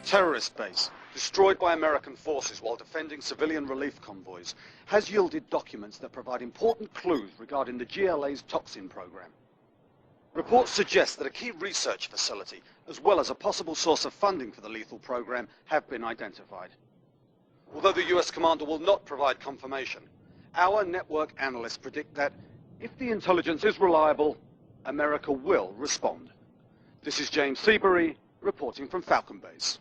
terrorist base, destroyed by American forces while defending civilian relief convoys, has yielded documents that provide important clues regarding the GLA's toxin program. Reports suggest that a key research facility, as well as a possible source of funding for the lethal program, have been identified. Although the US commander will not provide confirmation, our network analysts predict that if the intelligence is reliable, America will respond. This is James Seabury, reporting from Falcon Base.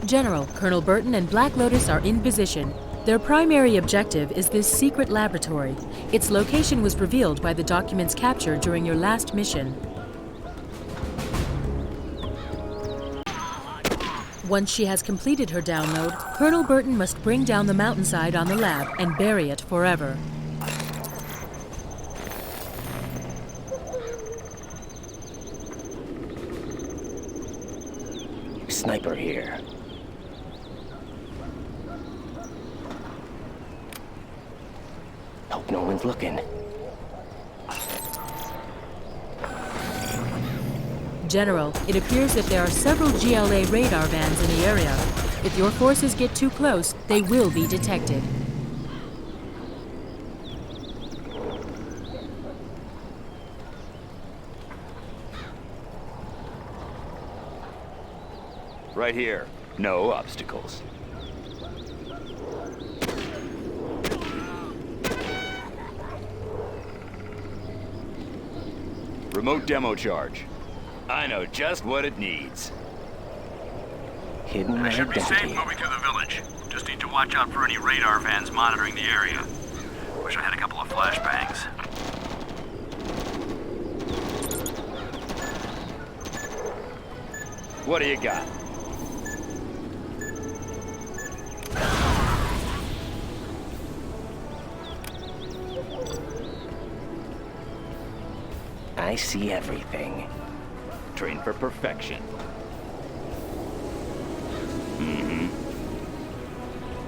General, Colonel Burton and Black Lotus are in position. Their primary objective is this secret laboratory. Its location was revealed by the documents captured during your last mission. Once she has completed her download, Colonel Burton must bring down the mountainside on the lab and bury it forever. Sniper here. Hope no one's looking. General, it appears that there are several GLA radar vans in the area. If your forces get too close, they will be detected. Right here. No obstacles. Remote demo charge. I know just what it needs. Hidden I should be identity. safe moving through the village. Just need to watch out for any radar vans monitoring the area. Wish I had a couple of flashbangs. What do you got? I see everything. Train for perfection.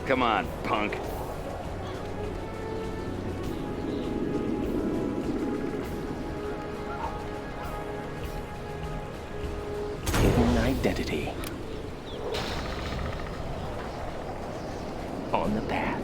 Come on, punk. Hidden identity. On the path.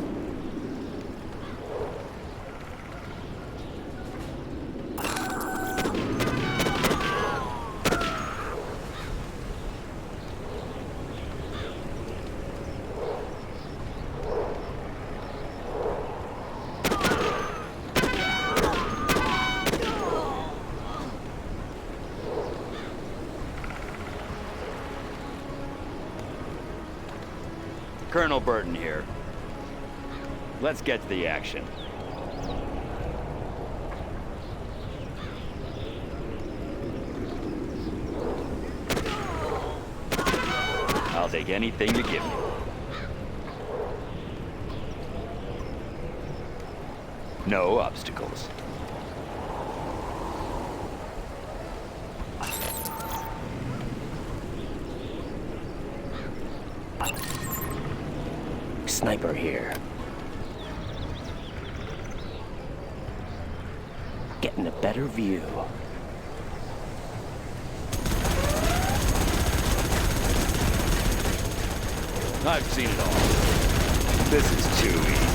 Colonel Burton here. Let's get to the action. I'll take anything you give me. No obstacles. Sniper here. Getting a better view. I've seen it all. This is too easy.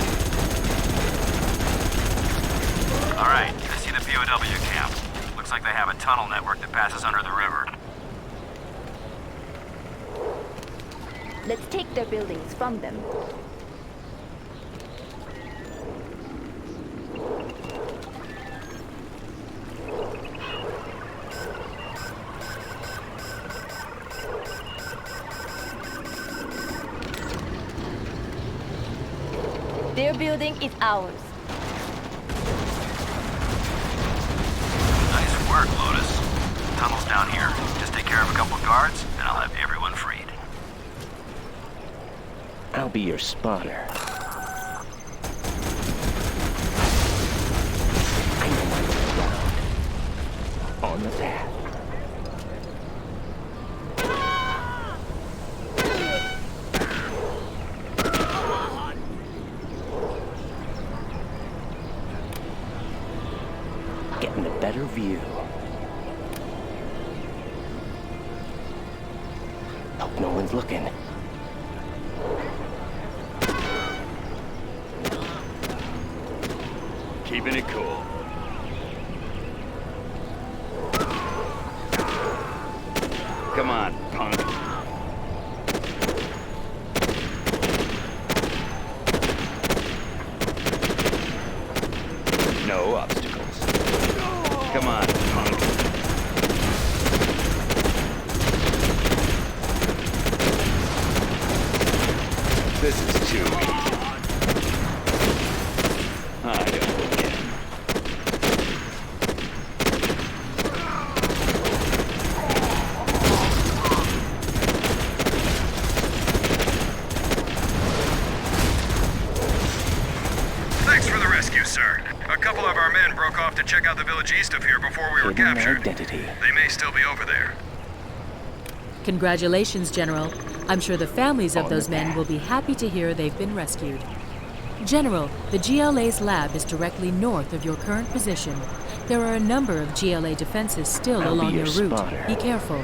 All right, I see the POW camp. Looks like they have a tunnel network that passes under the river. Let's take their buildings from them. Their building is ours. Nice work, Lotus. Tunnel's down here. Just take care of a couple guards, and I'll have everyone freed. I'll be your spotter. I know my way around. On the path. Getting a better view. Hope no one's looking. Keeping it cool. Come on, punk. No obstacles. Come on, punk. This is too easy. I don't get it. Thanks for the rescue, sir. A couple of our men broke off to check out the village east of here before we were Hidden captured. identity. They may still be over there. Congratulations, General. I'm sure the families of those men will be happy to hear they've been rescued. General, the GLA's lab is directly north of your current position. There are a number of GLA defenses still I'll be along your your route. spotter. Be careful.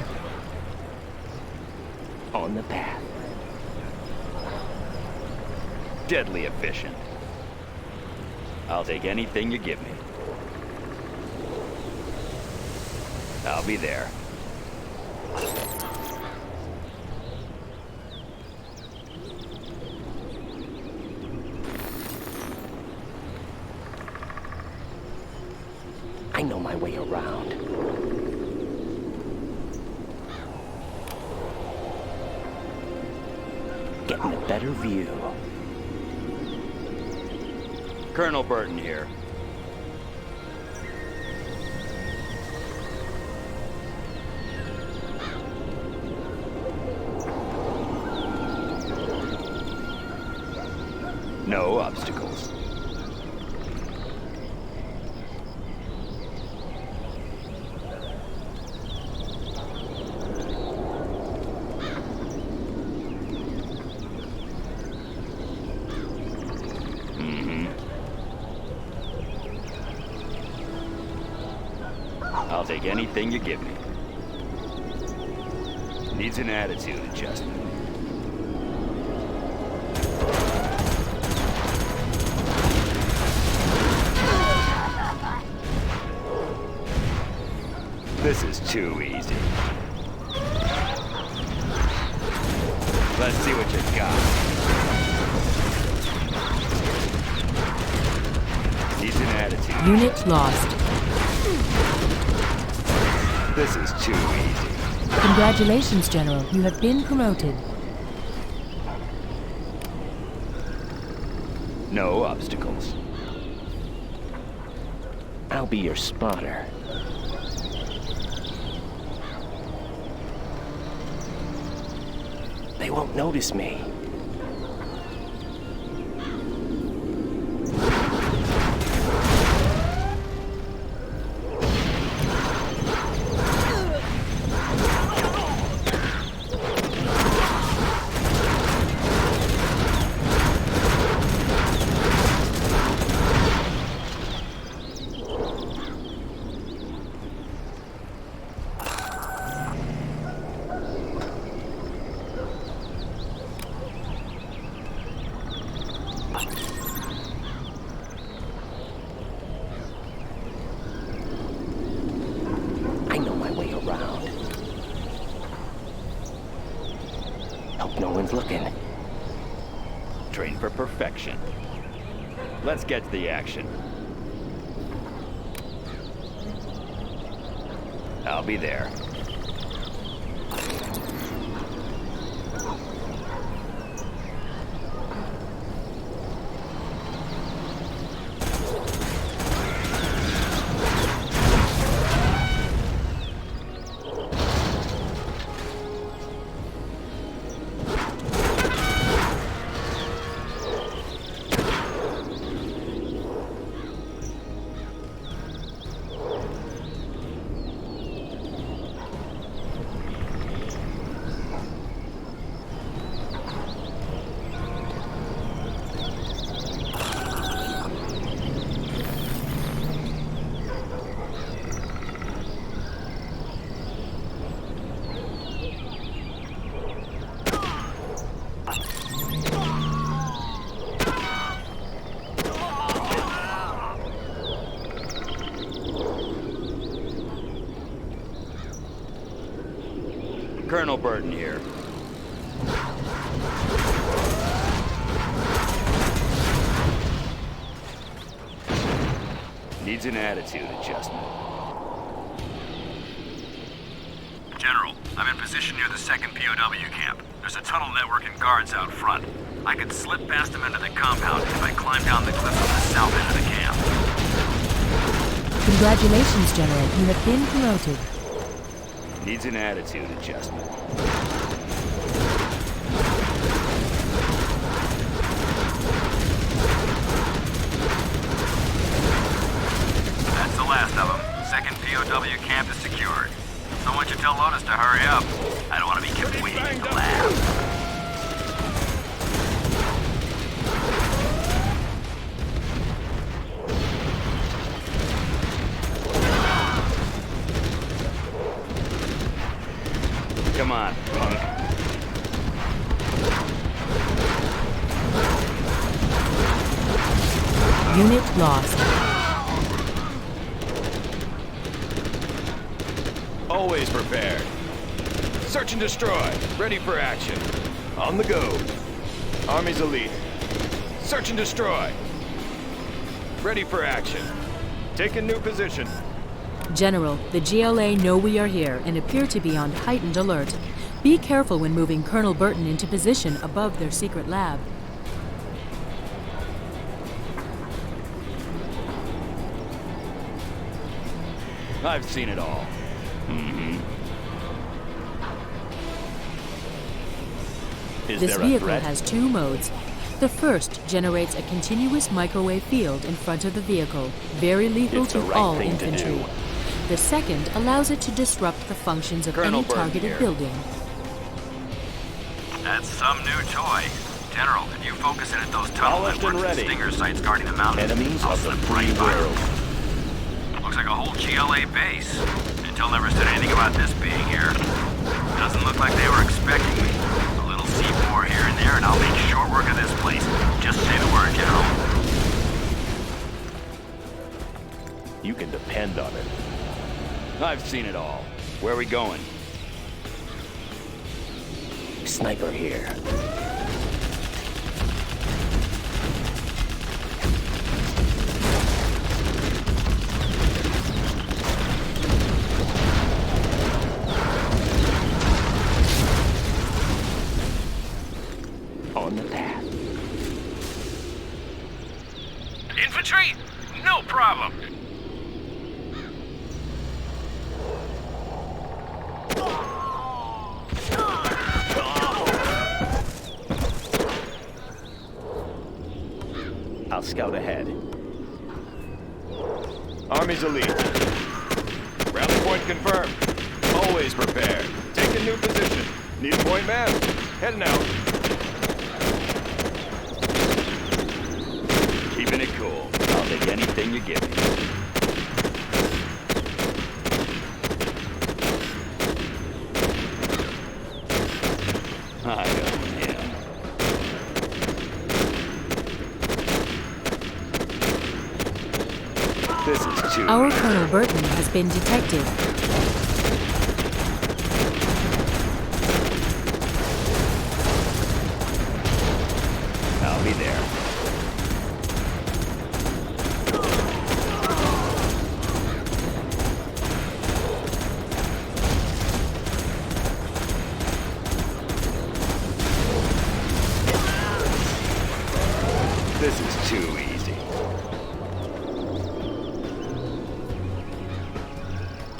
On the path. Deadly efficient. I'll take anything you give me. I'll be there. I know my way around. Getting a better view. Colonel Burton here. No obstacles. I'll take anything you give me. Needs an attitude adjustment. This is too easy. Let's see what you got. Needs an attitude. Unit lost. This is too easy. Congratulations, General. You have been promoted. No obstacles. I'll be your spotter. They won't notice me. No one's looking. Train for perfection. Let's get to the action. I'll be there. Colonel Burton here. Needs an attitude adjustment. General, I'm in position near the second POW camp. There's a tunnel network and guards out front. I could slip past them into the compound if I climb down the cliff on the south end of the camp. Congratulations, General. You have been promoted. Needs an attitude adjustment. That's the last of them. Second POW camp is secured. So why don't you tell Lotus to hurry up? I don't want to be kept waiting in the lab. Come on, punk. Unit lost. Always prepared. Search and destroy. Ready for action. On the go. Army's elite. Search and destroy. Ready for action. Take a new position. General, the GLA know we are here and appear to be on heightened alert. Be careful when moving Colonel Burton into position above their secret lab. I've seen it all. Is This there a vehicle threat? has two modes. The first generates a continuous microwave field in front of the vehicle, very lethal It's the to right all thing to infantry. do. The second allows it to disrupt the functions of Colonel any Burton targeted here. building. That's some new toy. General, if you focus in at those tunnel Polished and networks and ready. stinger sites guarding the mountain, Enemies I'll of the slip free right by world. them. Looks like a whole GLA base. Intel never said anything about this being here. Doesn't look like they were expecting me. A little C4 here and there, and I'll make short work of this place. Just say the word, General. You can depend on it. I've seen it all. Where are we going? Sniper here. On the path. Infantry? No problem. I'll scout ahead. Army's elite. Rally point confirmed. Always prepared. Take a new position. Need a point man. Heading out. Keeping it cool. I'll take anything you give me. I own him. This is too. Our Colonel Burton has been detected.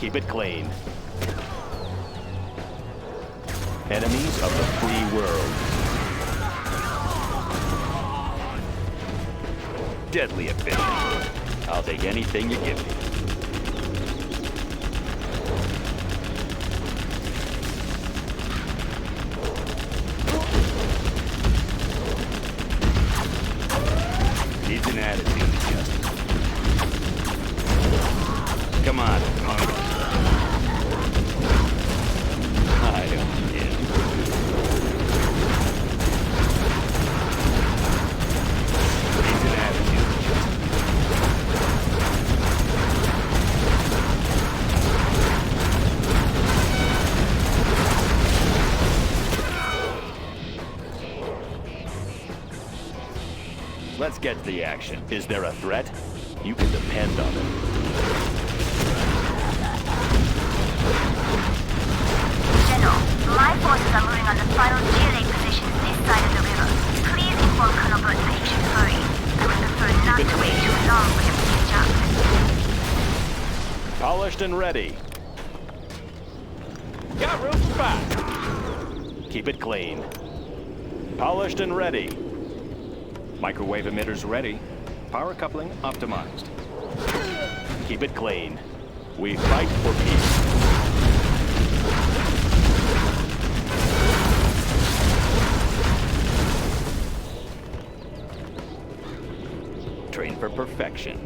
Keep it clean. Enemies of the free world. Deadly efficient. I'll take anything you give me. Needs an attitude adjustment. Come on, punk. I don't care. Needs an attitude adjustment. Let's get to the action. Is there a threat? You can depend on it. General, my forces are moving on the final GLA positions this side of the river. Please inform Colonel Burt that he should hurry. I would prefer not to wait too long for him to catch up. Polished and ready. Got room for 5. Keep it clean. Polished and ready. Microwave emitters ready. Power coupling optimized. Keep it clean. We fight for peace. Train for perfection.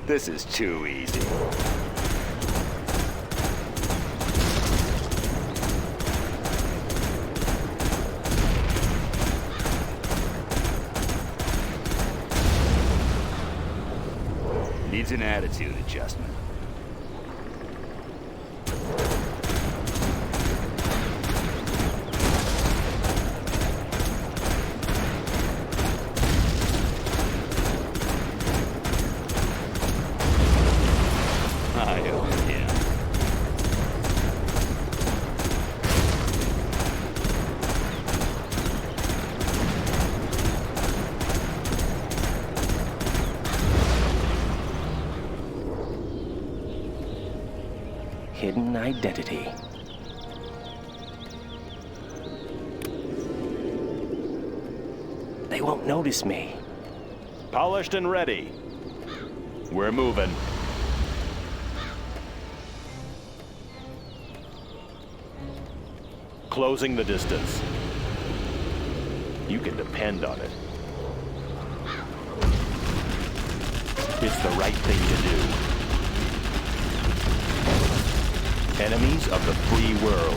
This is too easy. Needs an attitude adjustment. Hidden identity. They won't notice me. Polished and ready. We're moving. Closing the distance. You can depend on it. It's the right thing to do. Enemies of the free world.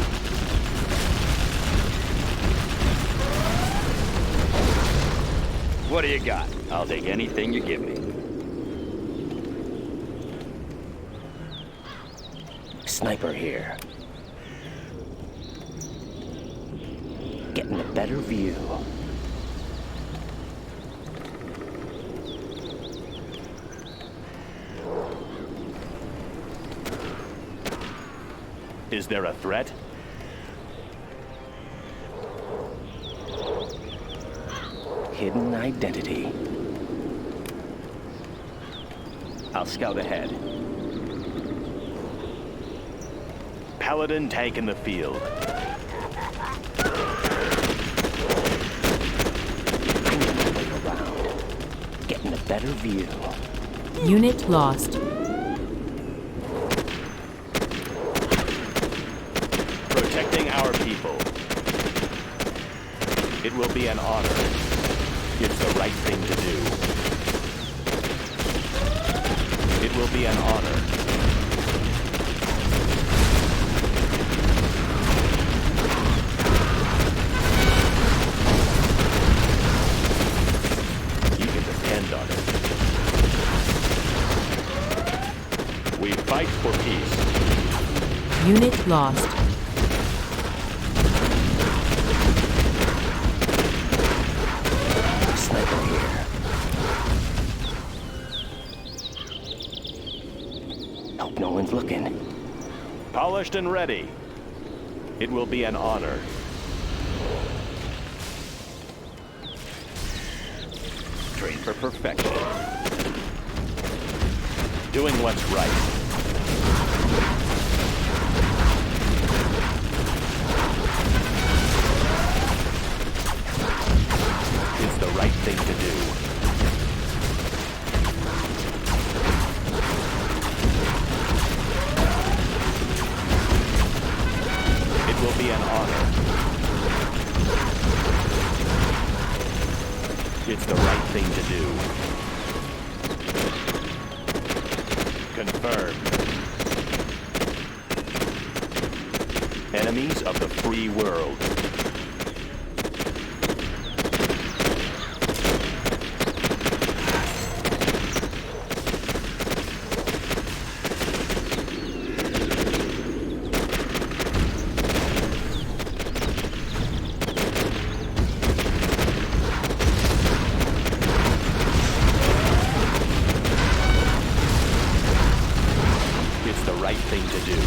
What do you got? I'll take anything you give me. Sniper here. Getting a better view. Is there a threat? Hidden identity. I'll scout ahead. Paladin tank in the field. I need my way around. Getting a better view. Unit lost. Protecting our people. It will be an honor. It's the right thing to do. It will be an honor. You can depend on it. We fight for peace. Unit lost. Sniper here. Hope no one's looking. Polished and ready. It will be an honor. Train for perfection. Doing what's right. It's the right thing to do. It will be an honor. It's the right thing to do. Confirmed. Enemies of the free world. Thing to do.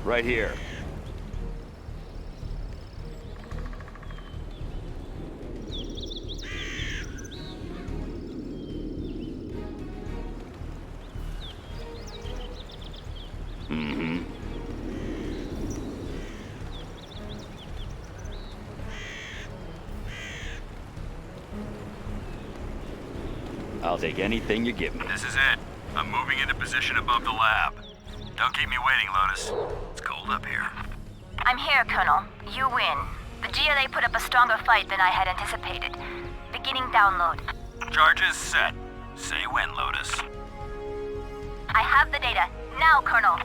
Right here. Mm-hmm. I'll take anything you give me. This is it. I'm moving into position above the lab. Don't keep me waiting, Lotus. It's cold up here. I'm here, Colonel. You win. The GLA put up a stronger fight than I had anticipated. Beginning download. Charges set. Say when, Lotus. I have the data. Now, Colonel.